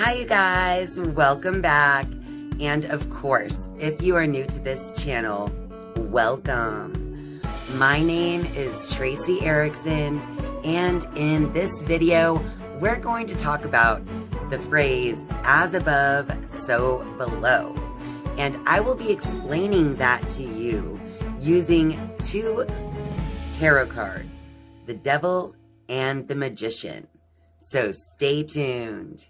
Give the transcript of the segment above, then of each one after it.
Hi, you guys. Welcome back. And of course, if you are new to this channel, welcome. My name is Tracy Erickson, and in this video, we're going to talk about the phrase, as above, so below. And I will be explaining that to you using two tarot cards, the Devil and the Magician. So stay tuned.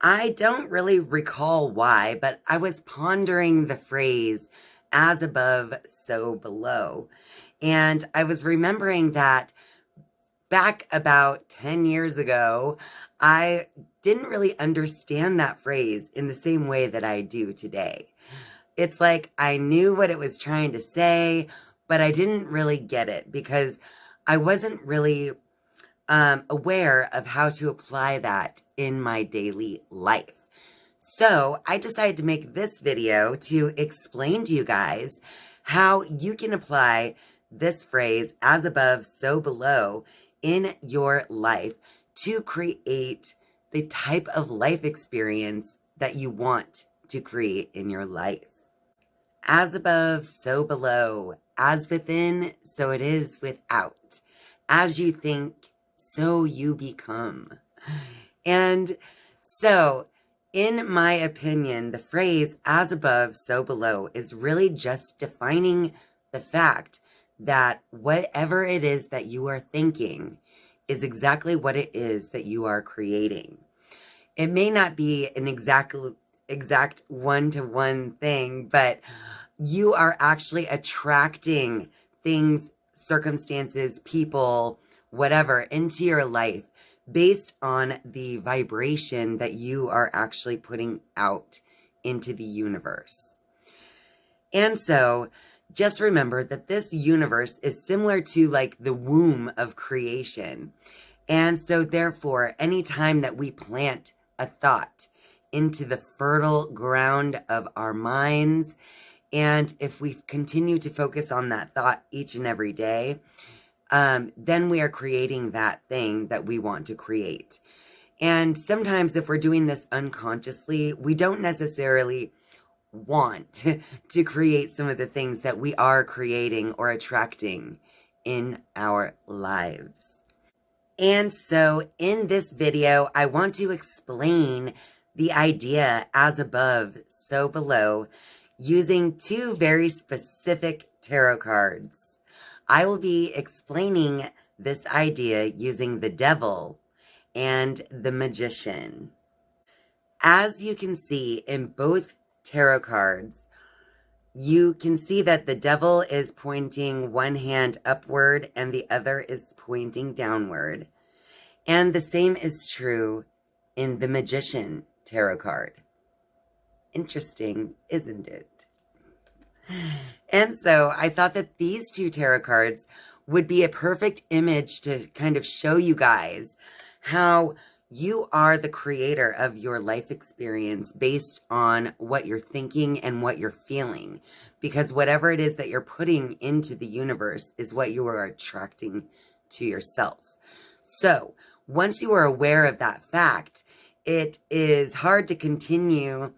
I don't really recall why, but I was pondering the phrase, as above, so below. And I was remembering that back about 10 years ago, I didn't really understand that phrase in the same way that I do today. It's like I knew what it was trying to say, but I didn't really get it because I wasn't really aware of how to apply that in my daily life. So I decided to make this video to explain to you guys how you can apply this phrase, as above, so below, in your life to create the type of life experience that you want to create in your life. As above, so below, as within, so it is without. As you think, so you become. And so, in my opinion, the phrase, as above, so below, is really just defining the fact that whatever it is that you are thinking is exactly what it is that you are creating. It may not be an exact one-to-one thing, but you are actually attracting things, circumstances, people, whatever, into your life based on the vibration that you are actually putting out into the universe. And so just remember that this universe is similar to like the womb of creation. And so therefore, anytime that we plant a thought into the fertile ground of our minds, and if we continue to focus on that thought each and every day, then we are creating that thing that we want to create. And sometimes if we're doing this unconsciously, we don't necessarily want to create some of the things that we are creating or attracting in our lives. And so in this video, I want to explain the idea, as above, so below, using two very specific tarot cards. I will be explaining this idea using the Devil and the Magician. As you can see in both tarot cards, you can see that the Devil is pointing one hand upward and the other is pointing downward. And the same is true in the Magician tarot card. Interesting, isn't it? And so I thought that these two tarot cards would be a perfect image to kind of show you guys how you are the creator of your life experience based on what you're thinking and what you're feeling. Because whatever it is that you're putting into the universe is what you are attracting to yourself. So once you are aware of that fact, it is hard to continue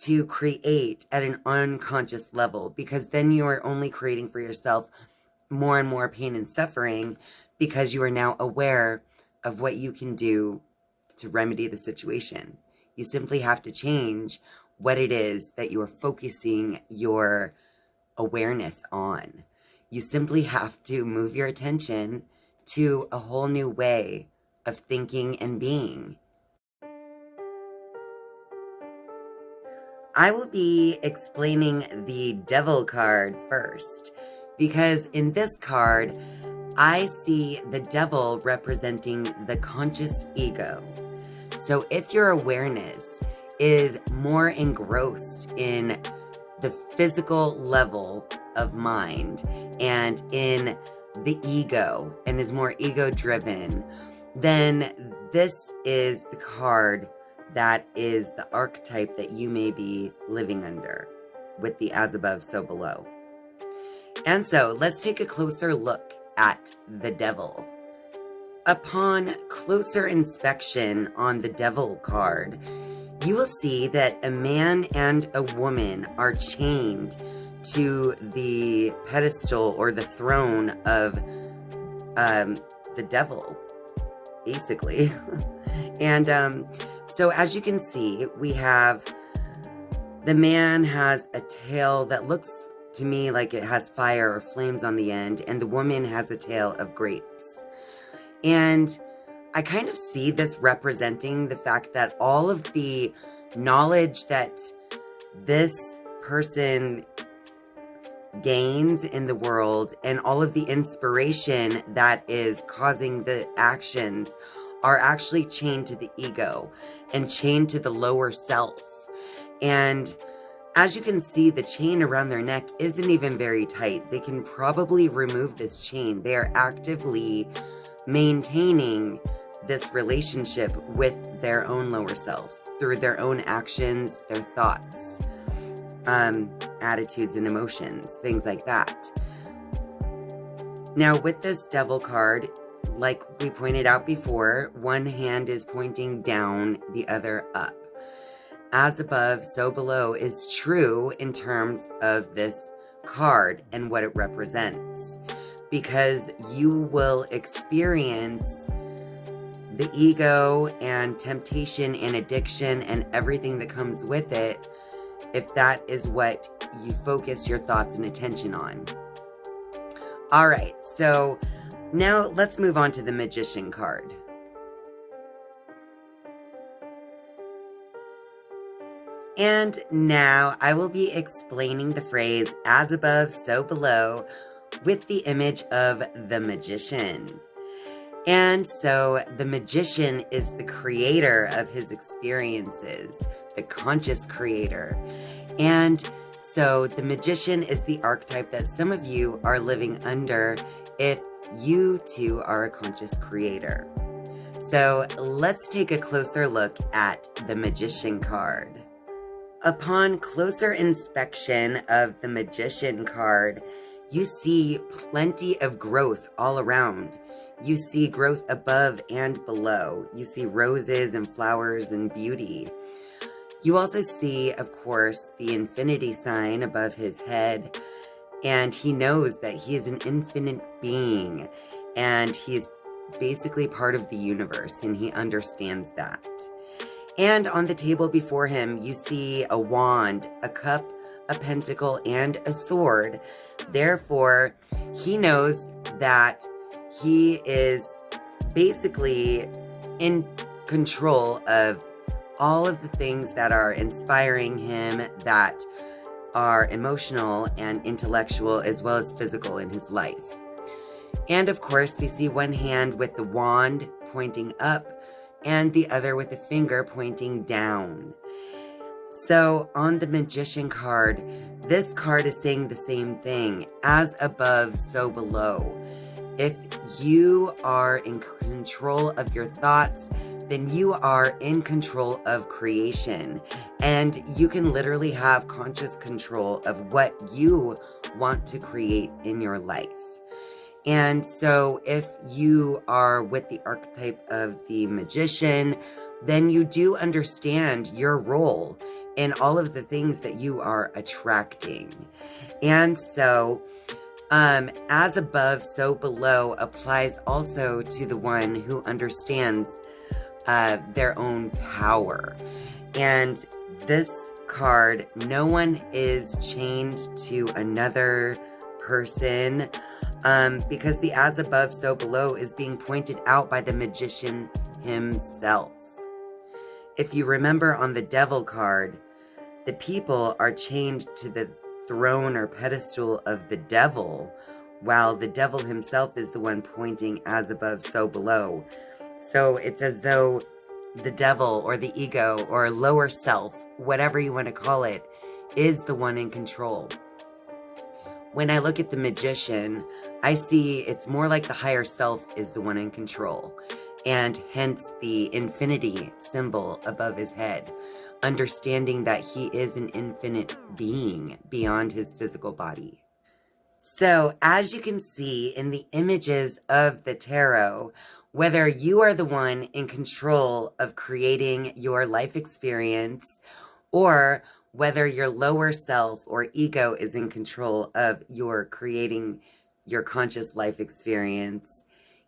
to create at an unconscious level, because then you are only creating for yourself more and more pain and suffering, because you are now aware of what you can do to remedy the situation. You simply have to change what it is that you are focusing your awareness on. You simply have to move your attention to a whole new way of thinking and being. I will be explaining the Devil card first, because in this card, I see the Devil representing the conscious ego. So if your awareness is more engrossed in the physical level of mind and in the ego and is more ego driven, then this is the card that is the archetype that you may be living under with the as above, so below. And so let's take a closer look at the devil. Upon closer inspection on the devil card, you will see that a man and a woman are chained to the pedestal or the throne of the devil, basically. And so as you can see, we have the man has a tail that looks to me like it has fire or flames on the end, and the woman has a tail of grapes. And I kind of see this representing the fact that all of the knowledge that this person gains in the world and all of the inspiration that is causing the actions are actually chained to the ego and chained to the lower self. And as you can see, the chain around their neck isn't even very tight. They can probably remove this chain. They are actively maintaining this relationship with their own lower self through their own actions, their thoughts, attitudes and emotions, things like that. Now, with this devil card, like we pointed out before, one hand is pointing down, the other up. As above, so below is true in terms of this card and what it represents, because you will experience the ego and temptation and addiction and everything that comes with it if that is what you focus your thoughts and attention on. All right, so now let's move on to the Magician card. And now I will be explaining the phrase as above, so below with the image of the magician. And so the magician is the creator of his experiences, the conscious creator. And so the magician is the archetype that some of you are living under if you too are a conscious creator. So let's take a closer look at the Magician card. Upon closer inspection of the Magician card, you see plenty of growth all around. You see growth above and below. You see roses and flowers and beauty. You also see, of course, the infinity sign above his head, and he knows that he is an infinite being, and he is basically part of the universe, and he understands that. And on the table before him, you see a wand, a cup, a pentacle, and a sword. Therefore, he knows that he is basically in control of all of the things that are inspiring him, that are emotional and intellectual as well as physical in his life. And of course, we see one hand with the wand pointing up and the other with the finger pointing down. So on the Magician card, this card is saying the same thing, as above, so below. If you are in control of your thoughts, then you are in control of creation, and you can literally have conscious control of what you want to create in your life. And so if you are with the archetype of the magician, then you do understand your role in all of the things that you are attracting. And so as above, so below applies also to the one who understands their own power. And this card, no one is chained to another person, because the as above, so below is being pointed out by the magician himself. If you remember on the devil card, the people are chained to the throne or pedestal of the devil, while the devil himself is the one pointing as above, so below. So it's as though the devil or the ego or lower self, whatever you want to call it, is the one in control. When I look at the magician, I see it's more like the higher self is the one in control, and hence the infinity symbol above his head, understanding that he is an infinite being beyond his physical body. So, as you can see in the images of the tarot, whether you are the one in control of creating your life experience, or whether your lower self or ego is in control of your creating your conscious life experience,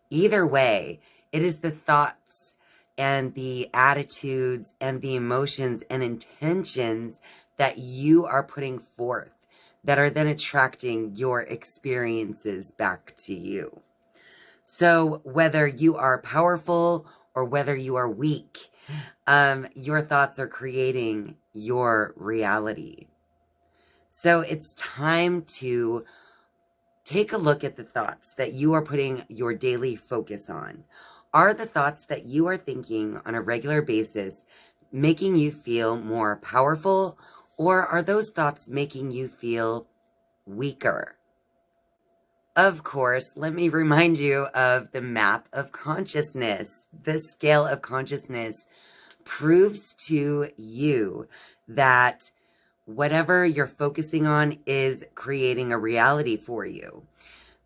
either way, it is the thoughts and the attitudes and the emotions and intentions that you are putting forth that are then attracting your experiences back to you. So whether you are powerful or whether you are weak, your thoughts are creating your reality. So it's time to take a look at the thoughts that you are putting your daily focus on. Are the thoughts that you are thinking on a regular basis making you feel more powerful, or are those thoughts making you feel weaker? Of course, let me remind you of the map of consciousness. The scale of consciousness proves to you that whatever you're focusing on is creating a reality for you.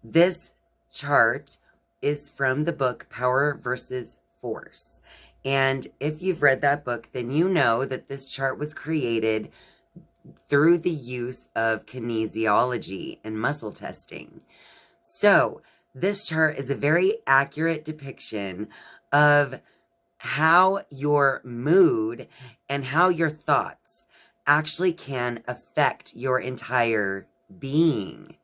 This chart is from the book Power versus Force. And if you've read that book, then you know that this chart was created through the use of kinesiology and muscle testing. So this chart is a very accurate depiction of how your mood and how your thoughts actually can affect your entire being.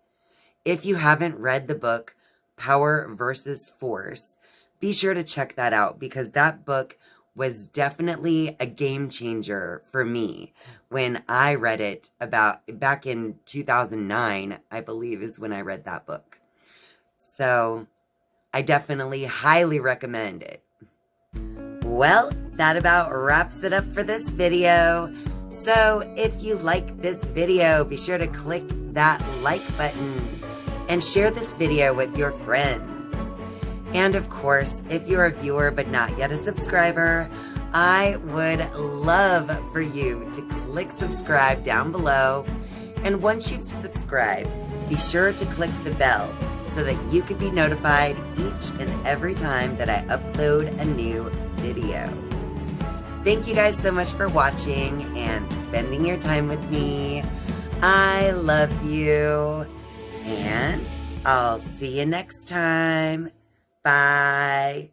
If you haven't read the book Power versus Force, be sure to check that out, because that book was definitely a game changer for me when I read it back in 2009, I believe is when I read that book. So I definitely highly recommend it. Well, that about wraps it up for this video. So if you like this video, be sure to click that like button and share this video with your friends. And of course, if you're a viewer but not yet a subscriber, I would love for you to click subscribe down below. And once you've subscribed, be sure to click the bell so that you can be notified each and every time that I upload a new video. Thank you guys so much for watching and spending your time with me. I love you, and I'll see you next time. Bye.